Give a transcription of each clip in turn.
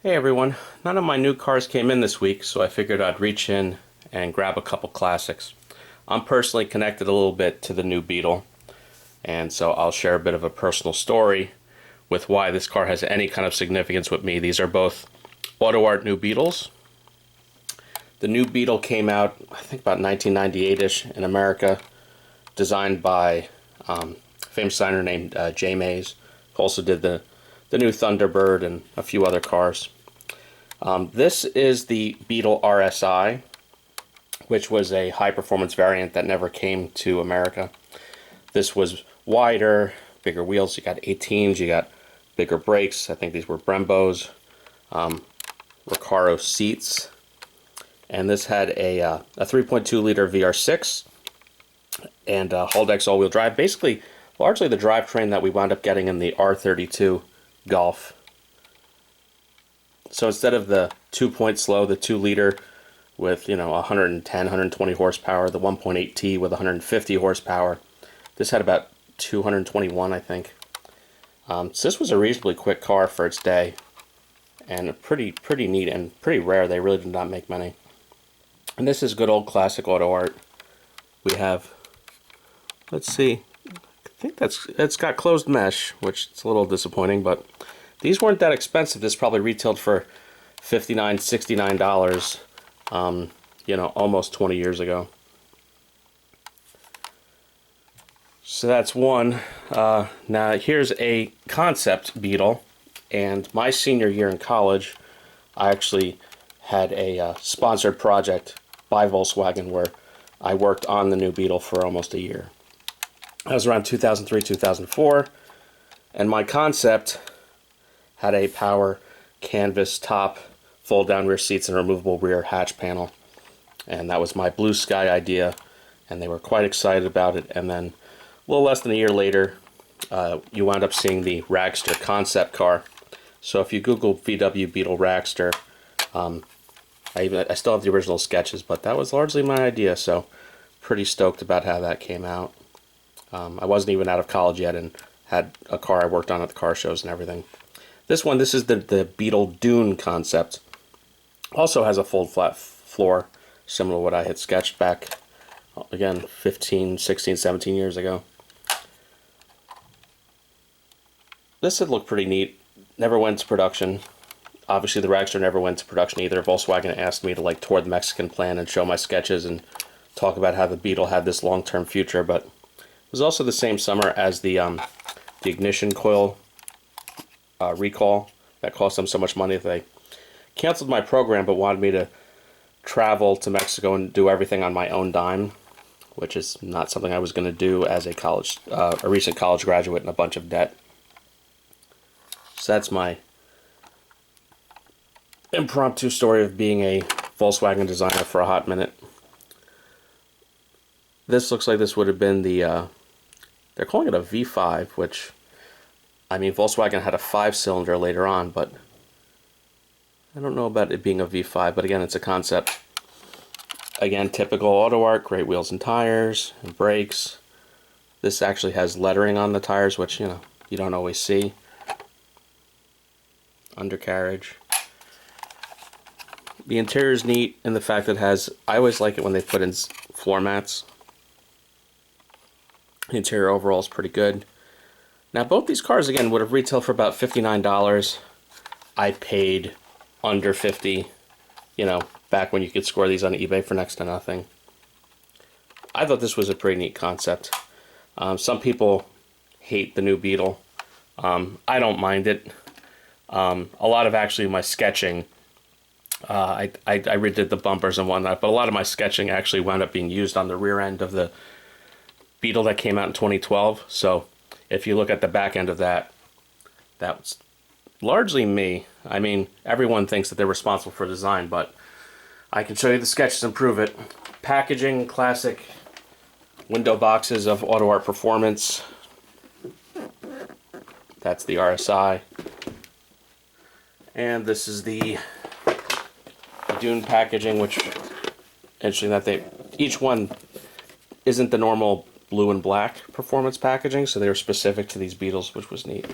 Hey everyone, none of my new cars came in this week, so I figured I'd reach in and grab a couple classics. I'm personally connected a little bit to the new Beetle, and so I'll share a bit of a personal story with why this car has any kind of significance with me. These are both Autoart new Beetles. The new Beetle came out, I think about 1998-ish in America, designed by a famous designer named J. Mays, who also did the new Thunderbird and a few other cars. This is the Beetle RSI, which was a high-performance variant that never came to America. This was wider, bigger wheels. You got 18s, you got bigger brakes. I think these were Brembos, Recaro seats. And this had a 3.2-liter VR6 and Haldex all-wheel drive. Basically, largely the drivetrain that we wound up getting in the R32 Golf. So instead of the 2-point-slow, the 2-liter with 110, 120 horsepower, the 1.8T with 150 horsepower, this had about 221, I think. So this was a reasonably quick car for its day, and pretty neat and pretty rare. They really did not make many. And this is good old classic Autoart. We have, let's see, I think it's got closed mesh, which is a little disappointing, but these weren't that expensive. This probably retailed for $59, $69, almost 20 years ago. So that's one. Now here's a concept Beetle, and my senior year in college, I actually had a sponsored project by Volkswagen where I worked on the new Beetle for almost a year. That was around 2003, 2004, and my concept had a power canvas top, fold down rear seats, and removable rear hatch panel. And that was my blue sky idea, and they were quite excited about it. And then a little less than a year later, you wound up seeing the Ragster concept car. So if you Google VW Beetle Ragster, I still have the original sketches, but that was largely my idea, so pretty stoked about how that came out. I wasn't even out of college yet and had a car I worked on at the car shows and everything. This is the Beetle Dune Concept. Also has a full flat floor, similar to what I had sketched back, again, 15, 16, 17 years ago. This would look pretty neat. Never went to production. Obviously, the Ragster never went to production either. Volkswagen asked me to tour the Mexican plant and show my sketches and talk about how the Beetle had this long-term future, but it was also the same summer as the ignition coil recall that cost them so much money that they canceled my program but wanted me to travel to Mexico and do everything on my own dime, which is not something I was going to do as a recent college graduate and a bunch of debt. So that's my impromptu story of being a Volkswagen designer for a hot minute. This looks like this would have been the they're calling it a V5, which, I mean, Volkswagen had a 5-cylinder later on, but I don't know about it being a V5, but again, it's a concept. Again, typical Autoart, great wheels and tires and brakes. This actually has lettering on the tires, which, you don't always see. Undercarriage. The interior is neat in the fact that it has, I always like it when they put in floor mats. The interior overall is pretty good. Now both these cars again would have retailed for about $59. I paid under $50, back when you could score these on eBay for next to nothing. I thought this was a pretty neat concept. Some people hate the new Beetle. I don't mind it. A lot of actually my sketching, I redid the bumpers and whatnot, but a lot of my sketching actually wound up being used on the rear end of the Beetle that came out in 2012. So if you look at the back end of that, that was largely me. I mean, everyone thinks that they're responsible for design, but I can show you the sketches and prove it. Packaging, classic window boxes of Autoart Performance. That's the RSI. And this is the Dune packaging, which, interesting that each one isn't the normal blue and black performance packaging, so they were specific to these Beetles, which was neat.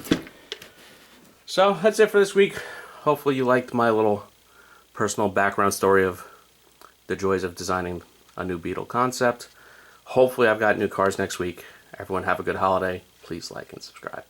So that's it for this week. hopefully you liked my little personal background story of the joys of designing a new Beetle concept. Hopefully I've got new cars next week. Everyone have a good holiday. Please like and subscribe.